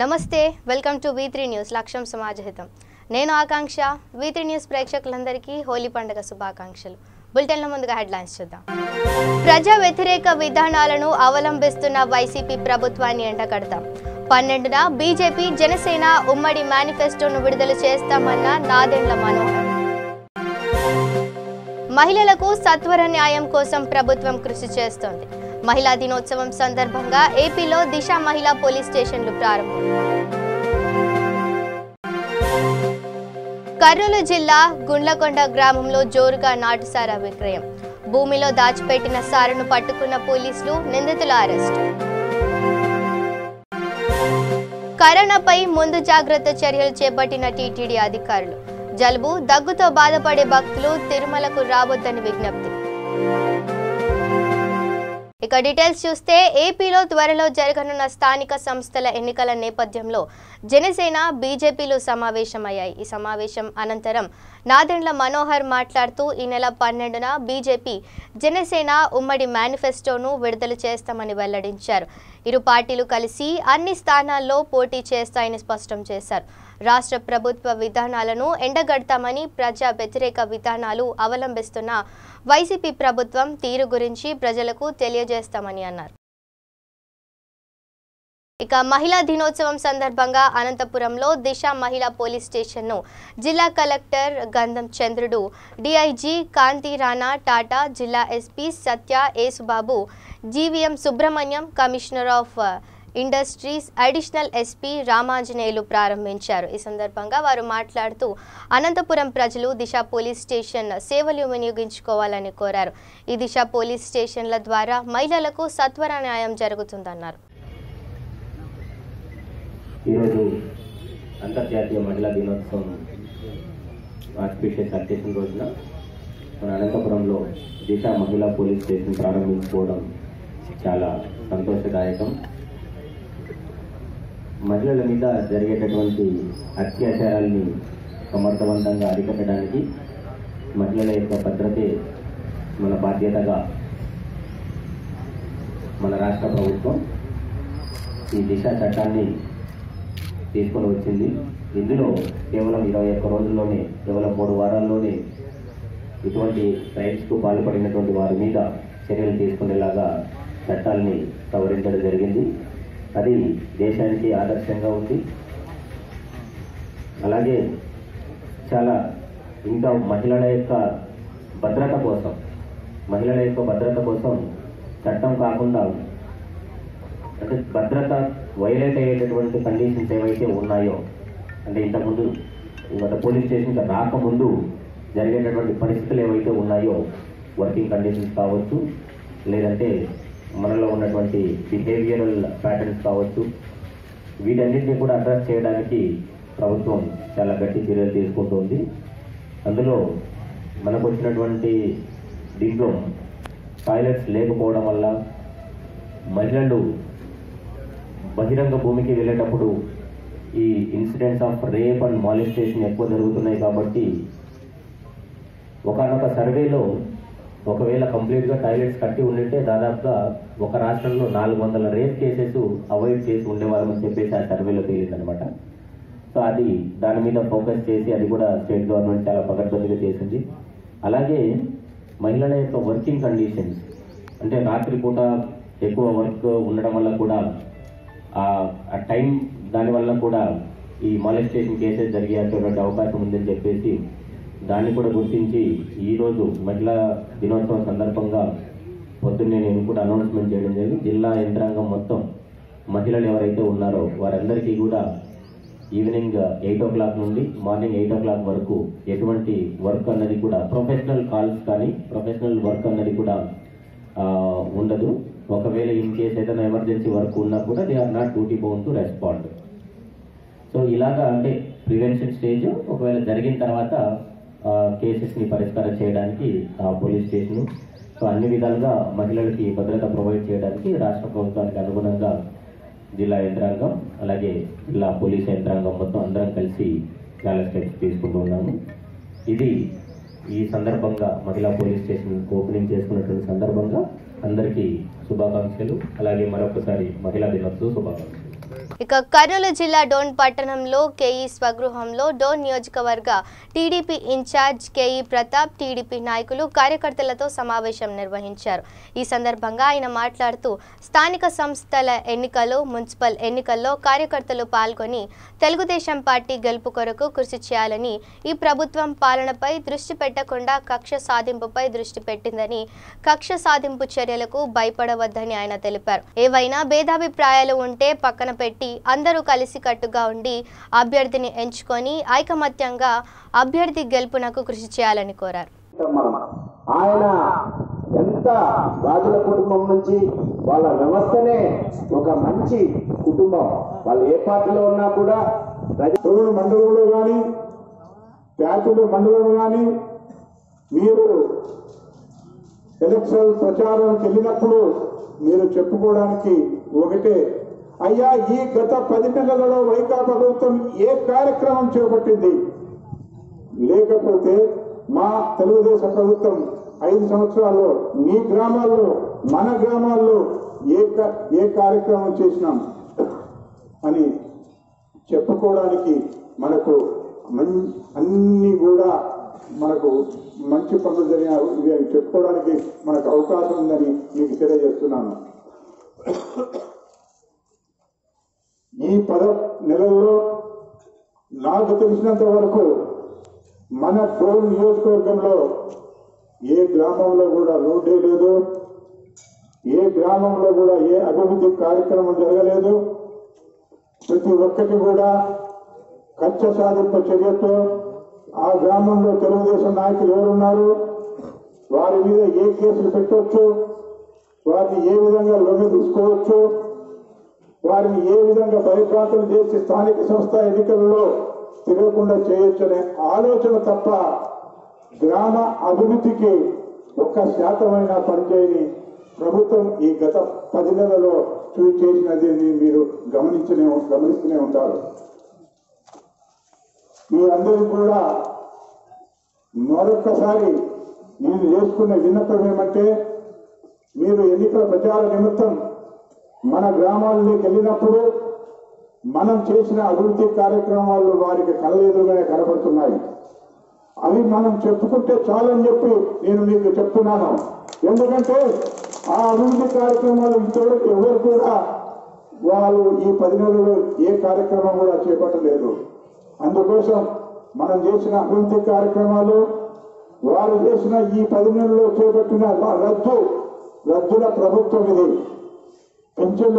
నమస్తే, welcome to V3 news. లక్ష్యం సమాజహితం. నేను ఆకాంక్ష. V3 న్యూస్ ప్రేక్షకులందరికీ హోలీ పండుగ శుభాకాంక్షలు. బులెటిన్ల ముందుగా హెడ్లైన్స్ చూద్దాం. ప్రజా వ్యతిరేక విధానాలను అవలంబిస్తున్న వైసీపీ ప్రభుత్వాన్ని ఎండగడతాం. 12న బీజేపీ జనసేన ఉమ్మడి మేనిఫెస్టోను విడుదల చేస్తామన్న నాదెండ్ల మనోహర్. మహిళలకు సత్వర న్యాయం కోసం ప్రభుత్వం కృషి చేస్తోంది. మహిళా దినోత్సవం సందర్భంగా ఏపీలో దిశ మహిళా పోలీస్ స్టేషన్లు ప్రారంభం. కర్నూలు జిల్లా గుండ్లకొండ గ్రామంలో జోరుగా నాటుసారా విక్రయం. భూమిలో దాచిపెట్టిన సారాను పట్టుకున్న పోలీసులు, నిందితుల అరెస్ట్. కరోనాపై ముందు జాగ్రత్త చర్యలు చేపట్టిన టీటీడీ అధికారులు. జలుబు, దగ్గుతో బాధపడే భక్తులు తిరుమలకు రావద్దని విజ్ఞప్తి. ఇక డీటెయిల్స్ చూస్తే, ఏపీలో త్వరలో జరగనున్న స్థానిక సంస్థల ఎన్నికల నేపథ్యంలో జనసేన, బీజేపీలు సమావేశమయ్యాయి. ఈ సమావేశం అనంతరం నాదెండ్ల మనోహర్ మాట్లాడుతూ, ఈ నెల 12న బీజేపీ జనసేన ఉమ్మడి మేనిఫెస్టోను విడుదల చేస్తామని వెల్లడించారు. ఇరు పార్టీలు కలిసి అన్ని స్థానాల్లో పోటీ చేస్తాయని స్పష్టం చేశారు. రాష్ట్ర ప్రభుత్వ విధానాలను ఎండగడతామని, ప్రజా వ్యతిరేక విధానాలు అవలంబిస్తున్న వైసీపీ ప్రభుత్వం తీరు గురించి ప్రజలకు తెలియజేస్తామని అన్నారు. ఇక మహిళా దినోత్సవం సందర్భంగా అనంతపురంలో దిశ మహిళా పోలీస్ స్టేషన్ను జిల్లా కలెక్టర్ గంధం చంద్రుడు, డీఐజీ కాంతి రాణా టాటా, జిల్లా SP Satya Yesubabu, GVM Subrahmanyam, commissioner of industries additional SP Ramanjaneyulu ప్రారంభించారు. ఈ సందర్భంగా వారు మాట్లాడుతూ, అనంతపురం ప్రజలు దిశ పోలీస్ స్టేషన్ సేవలు వినియోగించుకోవాలని కోరారు. ఈ దిశ పోలీస్ స్టేషన్ల ద్వారా మహిళలకు సత్వర న్యాయం జరుగుతుందన్నారు. ఈరోజు అంతర్జాతీయ మహిళా దినోత్సవం ఆస్పిషియస్ అకేషన్ రోజున మన అనంతపురంలో దిశ మహిళా పోలీస్ స్టేషన్ ప్రారంభించుకోవడం చాలా సంతోషదాయకం. మహిళల మీద జరిగేటటువంటి అత్యాచారాల్ని సమర్థవంతంగా అరికట్టడానికి మహిళల యొక్క భద్రతే మన బాధ్యతగా మన రాష్ట్ర ప్రభుత్వం ఈ దిశ చట్టాన్ని తీసుకొని వచ్చింది. ఇందులో కేవలం 21 రోజుల్లోనే, కేవలం 3 వారాల్లోనే ఇటువంటి క్రైమ్స్కు పాల్పడినటువంటి వారి మీద చర్యలు తీసుకునేలాగా చట్టాలని సవరించడం జరిగింది. అది దేశానికి ఆదర్శంగా ఉంది. అలాగే చాలా ఇంకా మహిళల యొక్క భద్రత కోసం చట్టం కాకుండా, అంటే భద్రత వైలేట్ అయ్యేటటువంటి కండిషన్స్ ఏవైతే ఉన్నాయో, అంటే ఇంతకుముందు పోలీస్ స్టేషన్కి రాకముందు జరిగేటటువంటి పరిస్థితులు ఏవైతే ఉన్నాయో, వర్కింగ్ కండిషన్స్ కావచ్చు, లేదంటే మనలో ఉన్నటువంటి బిహేవియరల్ ప్యాటర్న్స్ కావచ్చు, వీటన్నిటిని కూడా అడ్రస్ చేయడానికి ప్రభుత్వం చాలా గట్టి చర్యలు తీసుకుంటుంది. అందులో మనకు వచ్చినటువంటి దీంట్లో టాయిలెట్స్ లేకపోవడం వల్ల మహిళలు బహిరంగ భూమికి వెళ్ళేటప్పుడు ఈ incidents of rape and molestation ఎక్కువ జరుగుతున్నాయి. కాబట్టి ఒకనొక సర్వేలో ఒకవేళ కంప్లీట్గా టాయిలెట్స్ కట్టి ఉండింటే దాదాపుగా ఒక రాష్ట్రంలో 400 రేప్ కేసెస్ అవాయిడ్ చేసి ఉండేవాళ్ళని చెప్పేసి ఆ సర్వేలో తేలిందనమాట. సో అది దాని మీద ఫోకస్ చేసి అది కూడా స్టేట్ గవర్నమెంట్ చాలా పకడ్బందీగా చేసింది. అలాగే మహిళల యొక్క వర్కింగ్ కండిషన్స్, అంటే రాత్రిపూట ఎక్కువ వర్క్ ఉండడం వల్ల కూడా ఆ టైం దానివల్ల కూడా ఈ మాలిస్టేషన్ కేసెస్ జరిగేటువంటి అవకాశం ఉందని చెప్పేసి దాన్ని కూడా గుర్తించి ఈరోజు మహిళా దినోత్సవం సందర్భంగా పొద్దున్నే నేను కూడా అనౌన్స్మెంట్ చేయడం జరిగింది. జిల్లా యంత్రాంగం మొత్తం మహిళలు ఎవరైతే ఉన్నారో వారందరికీ కూడా ఈవినింగ్ 8 o'clock నుండి మార్నింగ్ 8 o'clock వరకు ఎటువంటి వర్క్ అన్నది కూడా, ప్రొఫెషనల్ కాల్స్ కానీ ప్రొఫెషనల్ వర్క్ అన్నది కూడా ఉండదు. ఒకవేళ ఇన్ కేస్ ఏదైనా ఎమర్జెన్సీ వర్క్ ఉన్నా కూడా they are not duty bound to respond. So ఇలాగా అంటే ప్రివెన్షన్ స్టేజ్, ఒకవేళ జరిగిన తర్వాత కేసెస్ని పరిష్కారం చేయడానికి పోలీస్ స్టేషను. సో అన్ని విధాలుగా మహిళలకి భద్రత ప్రొవైడ్ చేయడానికి రాష్ట్ర ప్రభుత్వానికి అనుగుణంగా జిల్లా యంత్రాంగం, అలాగే జిల్లా పోలీస్ యంత్రాంగం మొత్తం అందరం కలిసి చాలా స్టెప్స్ తీసుకుంటూ ఉన్నాము. ఇది ఈ సందర్భంగా మహిళా పోలీస్ స్టేషన్ ఓపెనింగ్ చేసుకున్నటువంటి సందర్భంగా అందరికీ శుభాకాంక్షలు. అలాగే మరొకసారి మహిళా దినోత్సవ శుభాకాంక్షలు. ఇక కర్నూలు జిల్లా డోన్ పట్టణంలో కేఈ స్వగృహంలో డోన్ నియోజకవర్గ TDP in charge KE Pratap TDP నాయకులు కార్యకర్తలతో సమావేశం నిర్వహించారు. ఈ సందర్భంగా ఆయన మాట్లాడుతూ స్థానిక సంస్థల ఎన్నికలు మున్సిపల్ ఎన్నికల్లో కార్యకర్తలు పాల్గొని తెలుగుదేశం పార్టీ గెలుపు కొరకు కృషి చేయాలని, ఈ ప్రభుత్వం పాలనపై దృష్టి పెట్టకుండా కక్ష సాధింపుపై దృష్టి పెట్టిందని, కక్ష సాధింపు చర్యలకు భయపడవద్దని ఆయన తెలిపారు. ఏవైనా భేదాభిప్రాయాలు ఉంటే పక్కన పెట్టి అందరూ కలిసికట్టుగా ఉండి అభ్యర్థిని ఎంచుకొని ఐకమత్యంగా అభ్యర్థి గెలుపునకు కృషి చేయాలని కోరారు. ఆయన ఎంత రాజుల కుటుంబం నుంచి వాళ్ళ వ్యవస్థనే ఒక మంచి కుటుంబం. వాళ్ళు ఏ పార్టీలో ఉన్నా కూడా ప్రజలు మండలంలో కానీ జాతుల మండలంలో కానీ మీరు ఎలక్షన్ ప్రచారానికి వెళ్ళినప్పుడు మీరు చెప్పుకోవడానికి ఒకటే, అయ్యా ఈ గత 10 నెలలలో వైకాపా ప్రభుత్వం ఏ కార్యక్రమం చేపట్టింది, లేకపోతే మా తెలుగుదేశం ప్రభుత్వం 5 సంవత్సరాల్లో మీ గ్రామాల్లో మన గ్రామాల్లో ఏ కార్యక్రమం చేసినాం అని చెప్పుకోవడానికి మనకు అన్ని కూడా మనకు మంచి పనులు జరిగిన చెప్పుకోవడానికి మనకు అవకాశం ఉందని మీకు తెలియజేస్తున్నాను. ఈ 10 నెలల్లో నాకు తెలిసినంత వరకు మన డోన్ నియోజకవర్గంలో ఏ గ్రామంలో కూడా రోడ్డే లేదు, ఏ గ్రామంలో కూడా ఏ అభివృద్ధి కార్యక్రమం జరగలేదు. ప్రతి ఒక్కటి కూడా కక్ష సాధింపు చర్యతో ఆ గ్రామంలో తెలుగుదేశం నాయకులు ఎవరున్నారు, వారి మీద ఏ కేసులు పెట్టవచ్చు, వారిని ఏ విధంగా లొంగ తీసుకోవచ్చు, వారిని ఏ విధంగా భయప్రాంతం చేసి స్థానిక సంస్థ ఎన్నికల్లో తిరగకుండా చేయొచ్చనే ఆలోచన తప్ప గ్రామ అభివృద్ధికి 1% పనిచేయని ప్రభుత్వం ఈ గత 10 నెలలలో చేసినది మీరు గమనిస్తూనే ఉంటారు. మీరందరూ కూడా మరొక్కసారి నేను చేసుకునే విన్నపం ఏమంటే, మీరు ఎన్నికల ప్రచార నిమిత్తం మన గ్రామాల్లోకి వెళ్ళినప్పుడు మనం చేసిన అభివృద్ధి కార్యక్రమాలు వారికి కళ్ళెదురుగానే కనబడుతున్నాయి. అవి మనం చెప్పుకుంటే చాలని చెప్పి నేను మీకు చెప్తున్నాను. ఎందుకంటే ఆ అభివృద్ధి కార్యక్రమాలు ఇంతవరకు ఎవరు కూడా వాళ్ళు ఈ 10 నెలల్లో ఏ కార్యక్రమం కూడా చేపట్టలేదు. అందుకోసం మనం చేసిన అభివృద్ధి కార్యక్రమాలు, వారు చేసిన ఈ 10 నెలల్లో చేపట్టిన రద్దుల ప్రభుత్వం ఇది.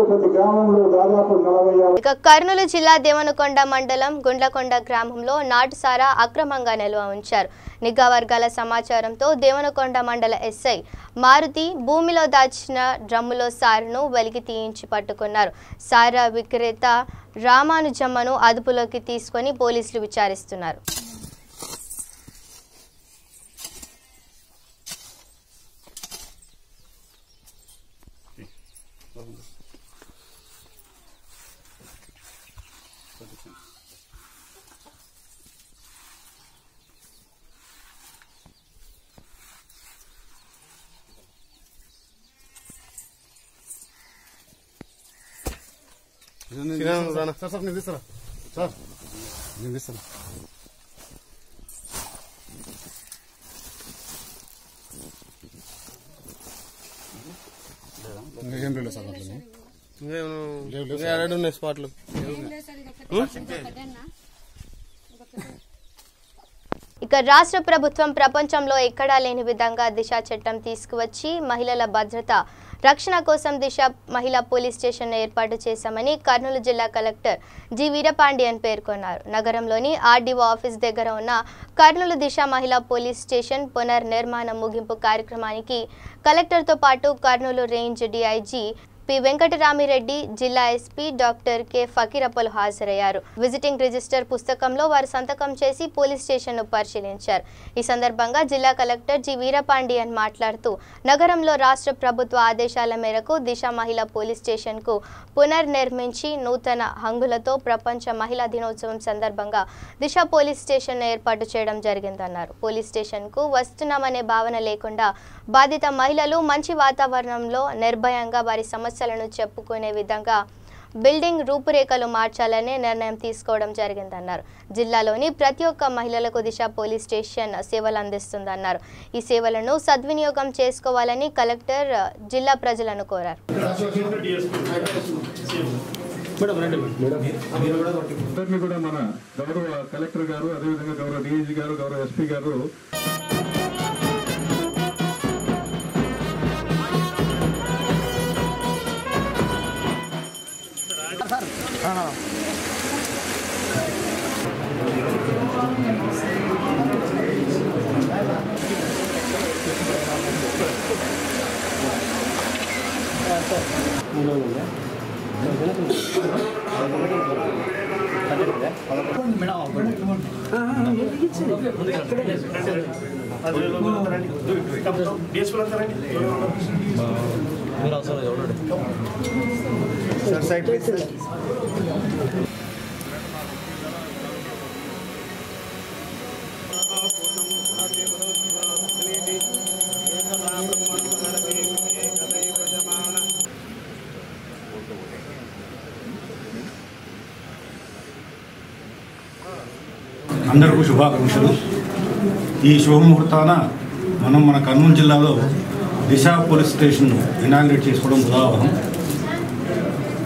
ప్రతి గ్రామంలో దాదాపు 40. ఇక కర్నూలు జిల్లా దేవనకొండ మండలం గుండ్లకొండ గ్రామంలో నాటుసారా అక్రమంగా నిల్వ ఉంచారు. నిఘా వర్గాల సమాచారంతో దేవనకొండ మండల ఎస్ఐ మారుతి భూమిలో దాచిన డ్రమ్ములో సారాను వెలికి తీయించి పట్టుకున్నారు. సారా విక్రేత రామానుజమ్మను అదుపులోకి తీసుకొని పోలీసులు విచారిస్తున్నారు. సార్ నేను తీస్తారా సార్, నేను తీస్తాను. ఏం లేదు సార్, అట్లా ఉన్నాయి స్పాట్లు. ఇక రాష్ట్ర ప్రభుత్వం ప్రపంచంలో ఎక్కడా లేని విధంగా దిశ చట్టం తీసుకువచ్చి మహిళల భద్రత రక్షణ కోసం దిశ మహిళా పోలీస్ స్టేషన్ ఏర్పాటు చేశామని కర్నూలు జిల్లా కలెక్టర్ జి వీరపాండియన్ పేర్కొన్నారు. నగరంలోని ఆర్డీఓ ఆఫీస్ దగ్గర ఉన్న కర్నూలు దిశ మహిళా పోలీస్ స్టేషన్ పునర్నిర్మాణ ముగింపు కార్యక్రమానికి కలెక్టర్తో పాటు Kurnool range DIG P Venkataramireddy, జిల్లా ఎస్పీ డాక్టర్ కె ఫకీరప్పలు హాజరయ్యారు. విజిటింగ్ రిజిస్టర్ పుస్తకంలో వారు సంతకం చేసి పోలీస్ స్టేషన్ను పరిశీలించారు. ఈ సందర్భంగా జిల్లా కలెక్టర్ జి వీరపాండియన్ మాట్లాడుతూ నగరంలో రాష్ట్ర ప్రభుత్వ ఆదేశాల మేరకు దిశ మహిళా పోలీస్ స్టేషన్కు పునర్నిర్మించి నూతన హంగులతో ప్రపంచ మహిళా దినోత్సవం సందర్భంగా దిశ పోలీస్ స్టేషన్ ఏర్పాటు చేయడం జరిగిందన్నారు. పోలీస్ స్టేషన్కు వస్తున్నామనే భావన లేకుండా బాధిత మహిళలు మంచి వాతావరణంలో నిర్భయంగా వారి సమస్యలను చెప్పుకునే విధంగా బిల్డింగ్ రూపురేఖలు మార్చాలనే నిర్ణయం తీసుకోవడం జరిగిందన్నారు. జిల్లాలోని ప్రతి ఒక్క మహిళలకు దిశ పోలీస్ స్టేషన్ సేవలు అందిస్తుందన్నారు. ఈ సేవలను సద్వినియోగం చేసుకోవాలని కలెక్టర్ జిల్లా ప్రజలను కోరారు. అందరినీ కూడా మన గౌరవ కలెక్టర్ గారు, అదేవిధంగా గౌరవ డిఐజీ గారు, గౌరవ ఎస్పీ గారు అందరికీ శుభాకాంక్షలు. ఈ శుభముహూర్తాన మనం మన కర్నూలు జిల్లాలో దిశ పోలీస్ స్టేషన్ ఇనాగ్రేట్ చేసుకోవడం ఉదాహరణ.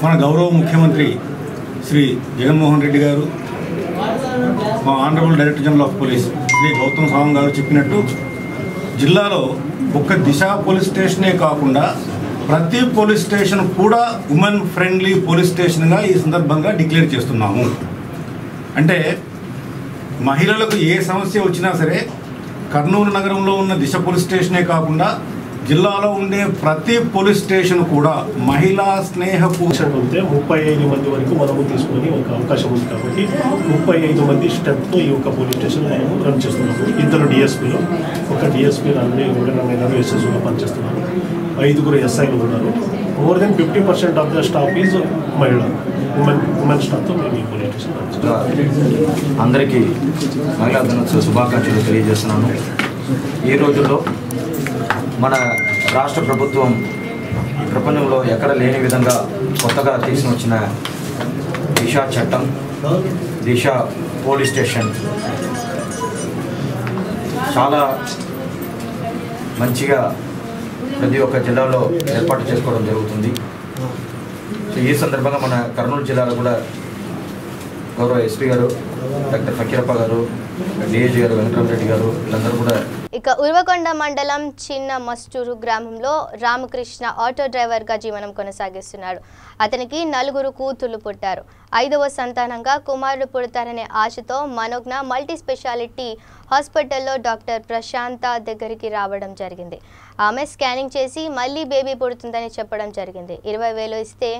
మన గౌరవ ముఖ్యమంత్రి శ్రీ జగన్మోహన్ రెడ్డి గారు, మా honourable director general of police Shri Gautam Sawang garu చెప్పినట్టు జిల్లాలో ఒక్క దిశ పోలీస్ స్టేషనే కాకుండా ప్రతి పోలీస్ స్టేషన్ కూడా ఉమెన్ ఫ్రెండ్లీ పోలీస్ స్టేషన్గా ఈ సందర్భంగా డిక్లేర్ చేస్తున్నాము. అంటే మహిళలకు ఏ సమస్య వచ్చినా సరే కర్నూలు నగరంలో ఉన్న దిశ పోలీస్ స్టేషనే కాకుండా జిల్లాలో ఉండే ప్రతి పోలీస్ స్టేషన్ కూడా మహిళా స్నేహపూర్వక 35 మంది వరకు మనము తీసుకొని ఒక అవకాశం ఉంది కాబట్టి 35 మంది స్టెప్తో ఈ యొక్క పోలీస్ స్టేషన్ మనము రన్ చేస్తున్నాము. 2 డిఎస్పీలు, ఒక డిఎస్పీ అన్ని రంగంలో ఎస్ఎస్గా పనిచేస్తున్నారు, 5 ఎస్ఐలు ఉన్నారు. More than 50% of the staff is మహిళ, ఉమెన్ స్టాఫ్తో మేము ఈ పోలీస్ స్టేషన్ రన్ చేస్తున్నాము. అందరికీ మహిళా దినోత్సవ శుభాకాంక్షలు తెలియజేస్తున్నాను. ఈ రోజుల్లో మన రాష్ట్ర ప్రభుత్వం ప్రపంచంలో ఎక్కడ లేని విధంగా కొత్తగా తీసుకొచ్చిన దిశ చట్టం, దిశ పోలీస్ స్టేషన్ చాలా మంచిగా ప్రతి ఒక్క జిల్లాలో ఏర్పాటు చేసుకోవడం జరుగుతుంది. సో ఈ సందర్భంగా మన కర్నూలు జిల్లాలో కూడా గౌరవ ఎస్పీ గారు, డాక్టర్ ఫకీరప్ప గారు, డిఐజీ గారు, వెంకటరామరెడ్డి గారు వీళ్ళందరూ కూడా. ఇక ఉర్వకొండ మండలం చిన్న మస్టూరు గ్రామంలో రామకృష్ణ ఆటో డ్రైవర్గా జీవనం కొనసాగిస్తున్నాడు. అతనికి 4 కూతుళ్లు పుట్టారు. 5వ సంతానంగా కుమారుడు పుడతారనే ఆశతో మనోజ్ఞ మల్టీ స్పెషాలిటీ హాస్పిటల్లో డాక్టర్ ప్రశాంత దగ్గరికి రావడం జరిగింది. ఆమె స్కానింగ్ చేసి మళ్ళీ బేబీ పుడుతుందని చెప్పడం జరిగింది. 20,000 ఇస్తే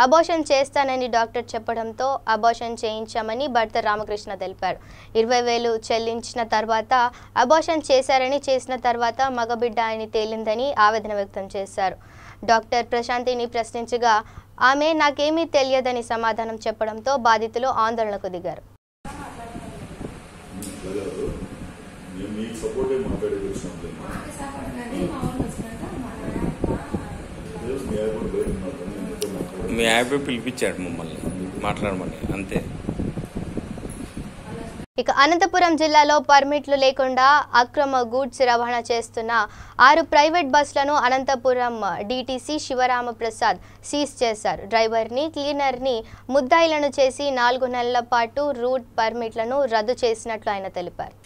అబార్షన్ చేస్తానని డాక్టర్ చెప్పడంతో అబార్షన్ చేయించామని భర్త రామకృష్ణ తెలిపాడు. 20,000 చెల్లించిన తర్వాత అబార్షన్ చేసిన తర్వాత మగబిడ్డ అని తేలిందని ఆవేదన వ్యక్తం చేశారు. డాక్టర్ ప్రశాంతిని ప్రశ్నించగా ఆమె నాకేమీ తెలియదని సమాధానం చెప్పడంతో బాధితులు ఆందోళనకు దిగారు. మీ యాప్ పిలిపించాడు మమ్మల్ని మాట్లాడమని అంతే. ఇక అనంతపురం జిల్లాలో పర్మిట్లు లేకుండా అక్రమ గూడ్స్ రవాణా చేస్తున్న 6 ప్రైవేట్ బస్సులను అనంతపురం డీటీసీ శివరామప్రసాద్ సీజ్ చేశారు. డ్రైవర్ని, క్లీనర్ని ముద్దాయిలను చేసి 4 నెలల పాటు రూట్ పర్మిట్లను రద్దు చేసినట్లు ఆయన తెలిపారు.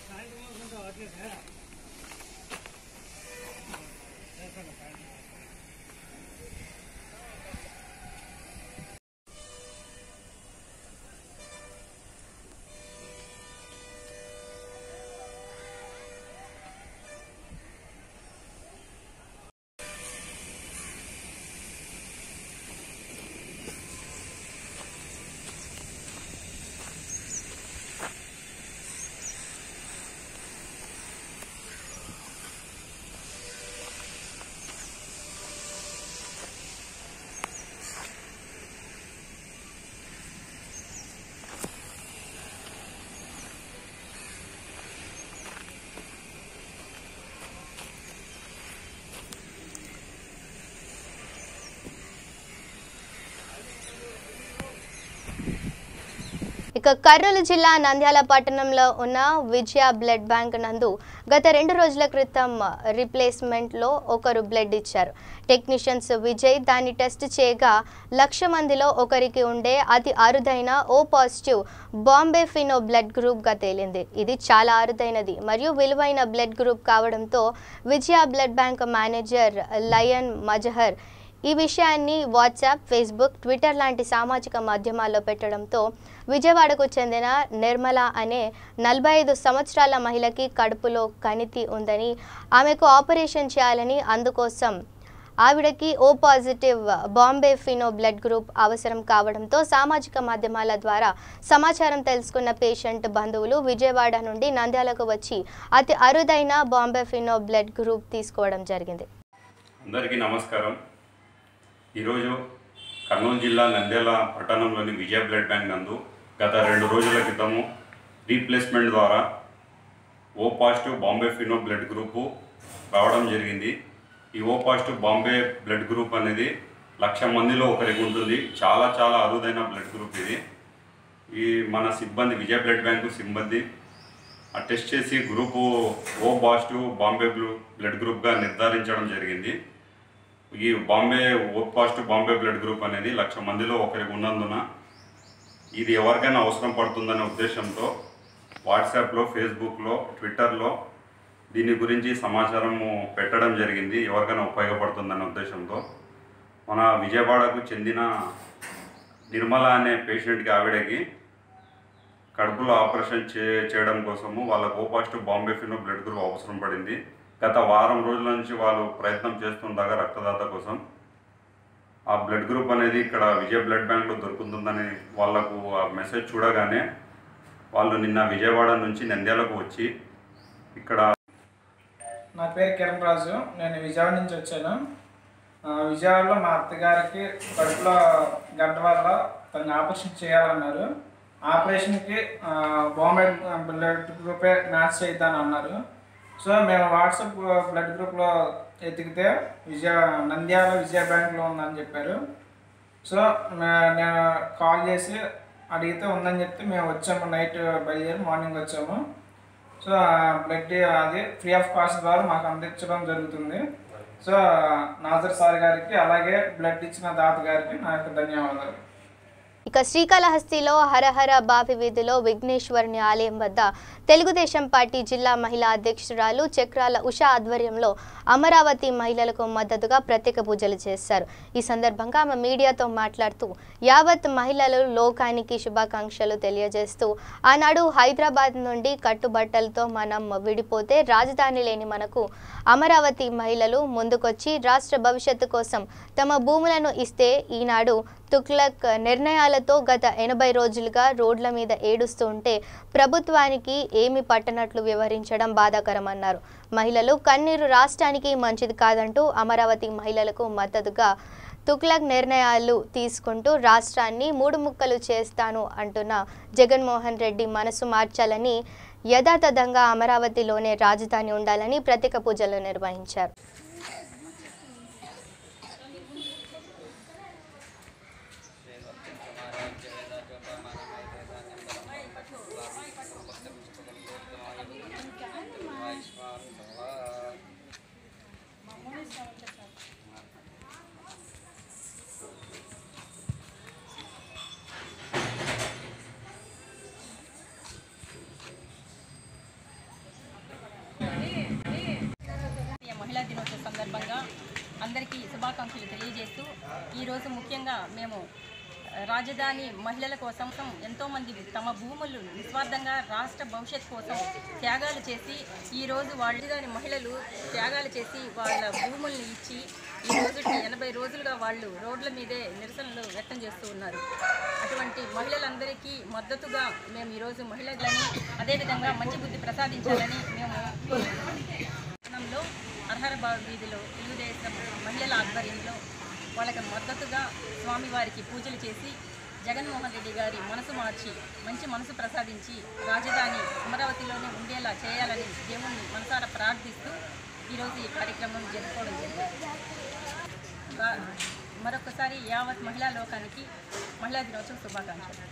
ఇక కర్నూలు జిల్లా నంద్యాల పట్టణంలో ఉన్న విజయ బ్లడ్ బ్యాంక్ నందు గత 2 రోజుల క్రితం రీప్లేస్మెంట్లో ఒకరు బ్లడ్ ఇచ్చారు. టెక్నీషియన్స్ విజయ్ దాన్ని టెస్ట్ చేయగా 1,00,000 మందిలో ఒకరికి ఉండే అతి అరుదైన O positive Bombay Fino blood గ్రూప్గా తేలింది. ఇది చాలా అరుదైనది మరియు విలువైన బ్లడ్ గ్రూప్ కావడంతో Vijaya blood bank manager lion Mazhar ఈ విషయాన్ని వాట్సాప్, ఫేస్బుక్, ట్విట్టర్ లాంటి సామాజిక మాధ్యమాల్లో పెట్టడంతో విజయవాడకు చెందిన నిర్మల అనే 45 సంవత్సరాల మహిళకి కడుపులో కణితి ఉందని, ఆమెకు ఆపరేషన్ చేయాలని, అందుకోసం ఆవిడకి O positive Bombay Fino blood group అవసరం కావడంతో సామాజిక మాధ్యమాల ద్వారా సమాచారం తెలుసుకున్న పేషెంట్ బంధువులు విజయవాడ నుండి నంద్యాలకు వచ్చి అతి అరుదైన బాంబే ఫినో బ్లడ్ గ్రూప్ తీసుకోవడం జరిగింది. అందరికీ నమస్కారం. ఈరోజు కర్నూలు జిల్లా నంద్యాల పట్టణంలోని విజయ బ్లడ్ బ్యాంక్ నందు గత 2 రోజుల క్రితము రీప్లేస్మెంట్ ద్వారా O positive Bombay Fino blood group రావడం జరిగింది. ఈ O positive Bombay blood group అనేది 1,00,000 మందిలో ఒకరికి ఉంటుంది. చాలా చాలా అరుదైన బ్లడ్ గ్రూప్ ఇది. ఈ మన సిబ్బంది విజయ బ్లడ్ బ్యాంకు సిబ్బంది టెస్ట్ చేసి group O positive Bombay blood గ్రూప్గా నిర్ధారించడం జరిగింది. ఈ O positive Bombay blood group అనేది 1,00,000 మందిలో ఒకరికి ఉన్నందున ఇది ఎవరికైనా అవసరం పడుతుందనే ఉద్దేశంతో వాట్సాప్లో, ఫేస్బుక్లో, ట్విట్టర్లో దీని గురించి సమాచారము పెట్టడం జరిగింది. ఎవరికైనా ఉపయోగపడుతుందనే ఉద్దేశంతో మన విజయవాడకు చెందిన నిర్మల అనే పేషెంట్కి ఆవిడకి కడుపులో ఆపరేషన్ చేయడం కోసము వాళ్ళకు O positive Bombay Fino blood group అవసరం పడింది. గత వారం రోజుల నుంచి వాళ్ళు ప్రయత్నం చేస్తుండగా రక్తదాత కోసం ఆ బ్లడ్ గ్రూప్ అనేది ఇక్కడ విజయ బ్లడ్ బ్యాంక్లో దొరుకుతుందని వాళ్ళకు ఆ మెసేజ్ చూడగానే వాళ్ళు నిన్న విజయవాడ నుంచి నంద్యాలకు వచ్చి ఇక్కడ. నా పేరు కిరణ్ రాజు, నేను విజయవాడ నుంచి వచ్చాను. విజయవాడలో మా అత్తగారికి కడుపులో గడ్డ వల్ల తనని ఆపరేషన్ చేయాలన్నారు. ఆపరేషన్కి బాంబే బ్లడ్ గ్రూపే మ్యాచ్ చేద్దామని అన్నారు. సో మేము వాట్సాప్ బ్లడ్ గ్రూప్లో ఎతికితే నంద్యాల విజయ బ్యాంక్లో ఉందని చెప్పారు. సో నేను కాల్ చేసి అడిగితే ఉందని చెప్తే మేము వచ్చాము. నైట్ బయలుదేరి మార్నింగ్ వచ్చాము. సో బ్లడ్ అది ఫ్రీ ఆఫ్ కాస్ట్ ద్వారా మాకు అందించడం జరుగుతుంది. సో నాజర్ సార్ గారికి అలాగే బ్లడ్ ఇచ్చిన దాత గారికి నా యొక్క ధన్యవాదాలు. ఇక శ్రీకాళహస్తిలో హరహర బావి వీధిలో విఘ్నేశ్వరుని ఆలయం వద్ద తెలుగుదేశం పార్టీ జిల్లా మహిళా అధ్యక్షురాలు చక్రాల ఉష ఆధ్వర్యంలో అమరావతి మహిళలకు మద్దతుగా ప్రత్యేక పూజలు చేశారు. ఈ సందర్భంగా ఆమె మీడియాతో మాట్లాడుతూ యావత్ మహిళలు లోకానికి శుభాకాంక్షలు తెలియజేస్తూ ఆనాడు హైదరాబాద్ నుండి కట్టుబట్టలతో మనం విడిపోతే రాజధాని లేని మనకు అమరావతి మహిళలు ముందుకొచ్చి రాష్ట్ర భవిష్యత్తు కోసం తమ భూములను ఇస్తే ఈనాడు తుగ్లక్ నిర్ణయాలతో గత 80 రోజులుగా రోడ్ల మీద ఏడుస్తూ ఉంటే ప్రభుత్వానికి ఏమి పట్టనట్లు వివరించడం బాధాకరమన్నారు. మహిళలు కన్నీరు రాష్ట్రానికి మంచిది కాదంటూ అమరావతి మహిళలకు మద్దతుగా తుగ్లక్ నిర్ణయాలు తీసుకుంటూ రాష్ట్రాన్ని 3 ముక్కలు చేస్తాను అంటున్న జగన్మోహన్ రెడ్డి మనసు మార్చాలని, యథాతథంగా అమరావతిలోనే రాజధాని ఉండాలని ప్రత్యేక పూజలు నిర్వహించారు. మహిళా దినోత్సవ సందర్భంగా అందరికీ శుభాకాంక్షలు తెలియజేస్తూ ఈరోజు ముఖ్యంగా మేము రాజధాని మహిళల కోసం ఎంతోమంది తమ భూములు నిస్వార్థంగా రాష్ట్ర భవిష్యత్ కోసం త్యాగాలు చేసి ఈరోజు రాజధాని మహిళలు త్యాగాలు చేసి వాళ్ళ భూముల్ని ఇచ్చి ఈ రోజుకి 80 రోజులుగా వాళ్ళు రోడ్ల మీదే నిరసనలు వ్యక్తం చేస్తూ ఉన్నారు. అటువంటి మహిళలందరికీ మద్దతుగా మేము ఈరోజు మహిళలని అదేవిధంగా మంచి బుద్ధి ప్రసాదించాలని మేము పట్టణంలో హరహరబావి వీధిలో తెలుగుదేశం మహిళల ఆధ్వర్యంలో వాళ్ళకి మద్దతుగా స్వామివారికి పూజలు చేసి జగన్మోహన్ రెడ్డి గారి మనసు మార్చి మంచి మనసు ప్రసాదించి రాజధాని అమరావతిలోనే ఉండేలా చేయాలని దేవుణ్ణి మనసారా ప్రార్థిస్తూ ఈరోజు ఈ కార్యక్రమం జరుపుకోవడం జరిగింది. మరొకసారి యావత్ మహిళా లోకానికి మహిళా దినోత్సవ శుభాకాంక్షలు.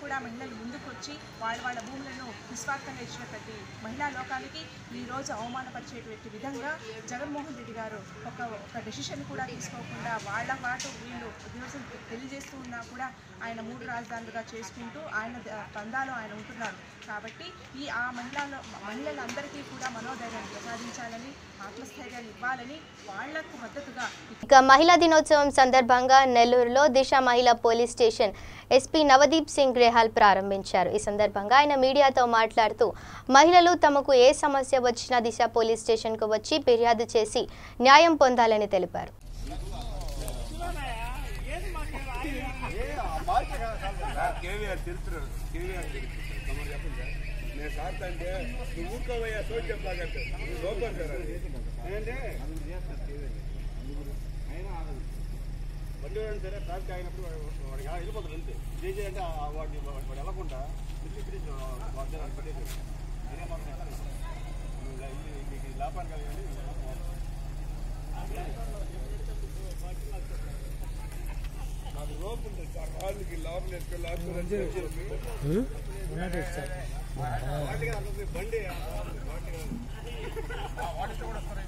కూడా మహిళలు ముందుకొచ్చి వాళ్ళ భూములను నిస్వార్థంగా ఇచ్చిన ప్రతి మహిళా లోకానికి ఈరోజు అవమానపరిచేటువంటి విధంగా జగన్మోహన్ రెడ్డి గారు ఒక డెసిషన్ కూడా తీసుకోకుండా వాళ్ళ పాటు వీళ్ళు దివసం తెలియజేస్తూ ఉన్నా కూడా ఆయన 3 రాజధానులుగా చేసుకుంటూ ఆయన పందాలో ఆయన ఉంటున్నారు. కాబట్టి ఆ మహిళలందరికీ కూడా మనోధైర్యాన్ని ప్రసాదించాలని, ఆత్మస్థైర్యాన్ని ఇవ్వాలని, వాళ్లకు మద్దతుగా. ఇక మహిళా దినోత్సవం సందర్భంగా నెల్లూరులో దిశ మహిళా police station SP Navdeep Singh Grewal ప్రారంభించారు. ఈ సందర్భంగా ఆయన మీడియాతో మాట్లాడుతూ మహిళలు తమకు ఏ సమస్య వచ్చినా దిశ పోలీస్ స్టేషన్కు వచ్చి ఫిర్యాదు చేసి న్యాయం పొందాలని తెలిపారు. సరే ట్రాఫిక్ అయినప్పుడు వాడికి వెళ్ళిపోతాడు అంతే. జేజీ అంటే వాడు వెళ్ళకుండా పెట్టేసి లాభాన్ని కలిగండి. నాకు లోపు ఉంటుంది సార్, వాళ్ళకి లోపల బండి వాటితో కూడా వస్తారు.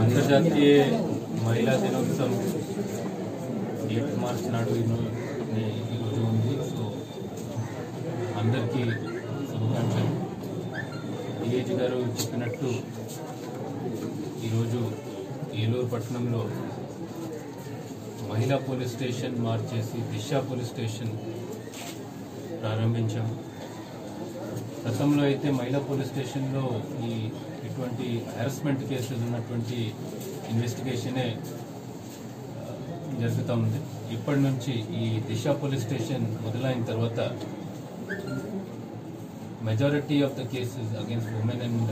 అంతర్జాతీయ మహిళా దినోత్సవం 8 మార్చి నాడు ఈరోజు ఉంది. సో అందరికీ శుభాకాంక్షలు. డిఐజీ గారు చెప్పినట్టు ఈరోజు ఏలూరు పట్టణంలో మహిళా పోలీస్ స్టేషన్ మార్చేసి దిశ పోలీస్ స్టేషన్ ప్రారంభించాము. గతంలో అయితే మహిళా పోలీస్ స్టేషన్లో ఇటువంటి హెరాస్మెంట్ కేసులు ఉన్నటువంటి ఇన్వెస్టిగేషనే జరుగుతూ ఉంది. ఇప్పటి నుంచి ఈ దిశ పోలీస్ స్టేషన్ మొదలైన తర్వాత majority of the cases against women and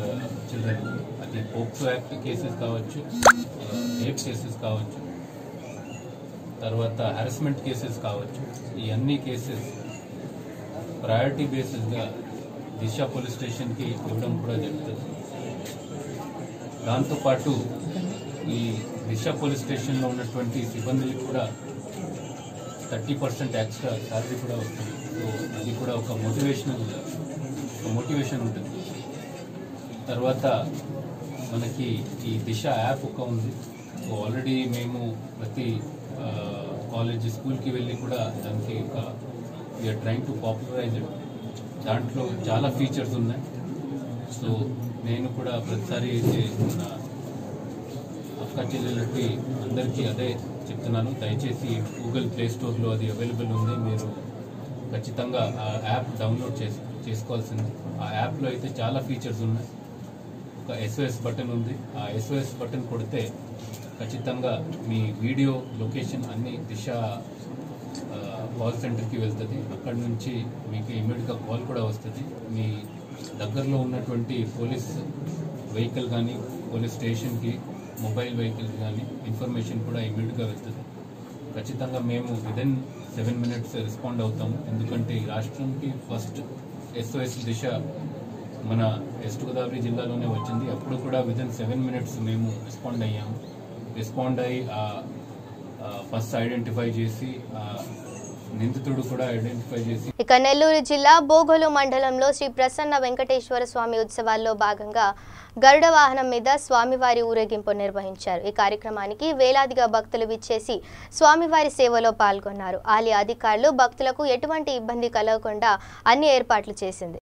children, అది పోక్సో యాక్ట్ కేసెస్ కావచ్చు, రేప్ కేసెస్ కావచ్చు, తర్వాత హెరాస్మెంట్ కేసెస్ కావచ్చు, ఈ అన్ని కేసెస్ ప్రయారిటీ బేసిస్గా దిశ పోలీస్ స్టేషన్కి ఇవ్వడం కూడా జరుగుతుంది. దాంతోపాటు ఈ దిశ పోలీస్ స్టేషన్లో ఉన్నటువంటి సిబ్బందికి కూడా 30% ఎక్స్ట్రా శాలరీ కూడా వస్తుంది. సో అది కూడా ఒక మోటివేషన్ ఉంటుంది. తర్వాత మనకి ఈ దిశ యాప్ ఒక ఉంది. సో ఆల్రెడీ మేము ప్రతి కాలేజ్ స్కూల్కి వెళ్ళి కూడా దానికి ఒక VR trying to popularise it. దాంట్లో చాలా ఫీచర్స్ ఉన్నాయి. సో నేను కూడా ప్రతిసారి అయితే మన అక్క చెల్లెలకి అందరికీ అదే చెప్తున్నాను, దయచేసి గూగుల్ ప్లే స్టోర్లో అది అవైలబుల్ ఉంది. మీరు ఖచ్చితంగా ఆ యాప్ డౌన్లోడ్ చేసుకోవాల్సింది. ఆ యాప్లో అయితే చాలా ఫీచర్స్ ఉన్నాయి. ఒక SOS బటన్ ఉంది. ఆ SOS బటన్ కొడితే ఖచ్చితంగా మీ వీడియో లొకేషన్ అన్ని దిశ కాల్ సెంటర్కి వెళ్తుంది. అక్కడ నుంచి మీకు ఇమీడియట్గా కాల్ కూడా వస్తుంది. మీ దగ్గరలో ఉన్నటువంటి పోలీస్ వెహికల్ కానీ పోలీస్ స్టేషన్కి మొబైల్ వెహికల్ కానీ ఇన్ఫర్మేషన్ కూడా ఇమీడియట్గా వెళ్తుంది. ఖచ్చితంగా మేము విదిన్ 7 minutes రెస్పాండ్ అవుతాము. ఎందుకంటే ఈ రాష్ట్రంకి ఫస్ట్ SOS దిశ మన వెస్ట్ గోదావరి జిల్లాలోనే వచ్చింది. అప్పుడు కూడా విదిన్ 7 minutes మేము రెస్పాండ్ అయ్యాము. రెస్పాండ్ అయ్యి ఫస్ట్ ఐడెంటిఫై చేసి నిందితుడు కూడా ఐడెంటిఫై చేసి. ఇక నెల్లూరు జిల్లా బోగోలు మండలంలో శ్రీ ప్రసన్న వెంకటేశ్వర స్వామి ఉత్సవాల్లో భాగంగా గరుడ వాహనం మీద స్వామివారి ఊరేగింపు నిర్వహించారు. ఈ కార్యక్రమానికి వేలాదిగా భక్తులు విచ్చేసి స్వామివారి సేవలో పాల్గొన్నారు. ఆలయ అధికారులు భక్తులకు ఎటువంటి ఇబ్బంది కలగకుండా అన్ని ఏర్పాట్లు చేసింది.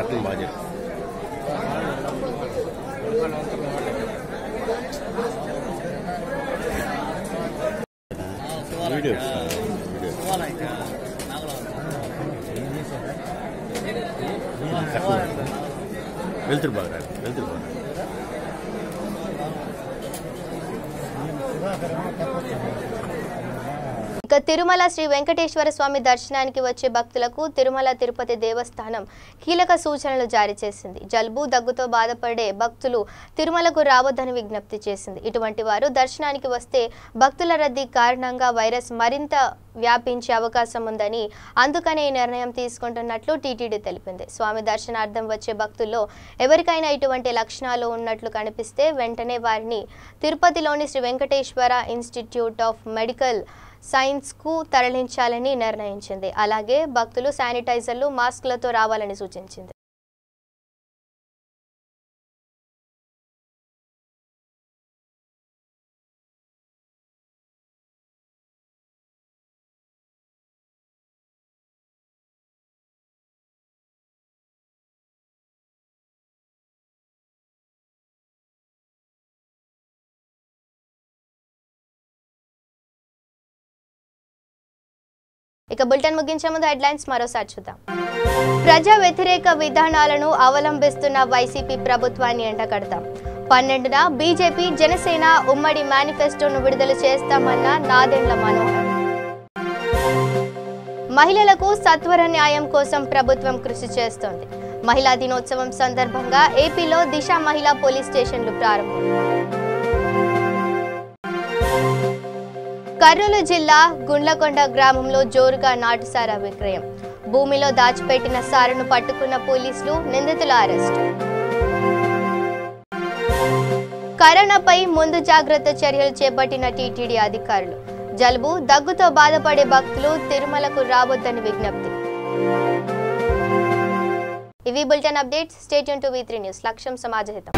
కట్టలు బాగా చేస్తారు. వీడియో వెళ్తురు బాగా వెళ్తురు బాగా ఇక తిరుమల శ్రీ వెంకటేశ్వర స్వామి దర్శనానికి వచ్చే భక్తులకు తిరుమల తిరుపతి దేవస్థానం కీలక సూచనలు జారీ చేసింది. జలుబు దగ్గుతో బాధపడే భక్తులు తిరుమలకు రావద్దని విజ్ఞప్తి చేసింది. ఇటువంటి వారు దర్శనానికి వస్తే భక్తుల రద్దీ కారణంగా వైరస్ మరింత వ్యాపించే అవకాశం ఉందని అందుకనే ఈ నిర్ణయం తీసుకుంటున్నట్లు టీటీడీ తెలిపింది. స్వామి దర్శనార్థం వచ్చే భక్తుల్లో ఎవరికైనా ఇటువంటి లక్షణాలు ఉన్నట్లు కనిపిస్తే వెంటనే వారిని తిరుపతిలోని Sri Venkateswara institute of medical సైన్స్కు తరలించాలని నిర్ణయించింది. అలాగే భక్తులు శానిటైజర్లు, మాస్కులతో రావాలని సూచించింది. ఇక బులెటిన్ ముగించే ముందు హెడ్లైన్స్ మరోసారి చూద్దాం. ప్రజా వ్యతిరేక విధానాలను అవలంబిస్తున్న వైసీపీ ప్రభుత్వాన్ని ఎండగడతాం. 12న బీజేపీ జనసేన ఉమ్మడి మేనిఫెస్టోను విడుదల చేస్తామన్న నాదెండ్ల మనోహర్. మహిళలకు సత్వర న్యాయం కోసం ప్రభుత్వం కృషి చేస్తోంది. మహిళా దినోత్సవం సందర్భంగా ఏపీలో దిశ మహిళా పోలీస్ స్టేషన్లు ప్రారంభం. కర్నూలు జిల్లా గుండ్లకొండ గ్రామంలో జోరుగా నాటుసారా విక్రయం. భూమిలో దాచిపెట్టిన సారాను పట్టుకున్న పోలీసులు, నిందితుల అరెస్ట్. కరోనాపై ముందు జాగ్రత్త చర్యలు చేపట్టిన టీటీడీ అధికారులు. జలుబు దగ్గుతో బాధపడే భక్తులు తిరుమలకు రావద్దని విజ్ఞప్తి. ఇవి bulletin updates. Stay tune to V3 news. లక్ష్యం సమాజహితం.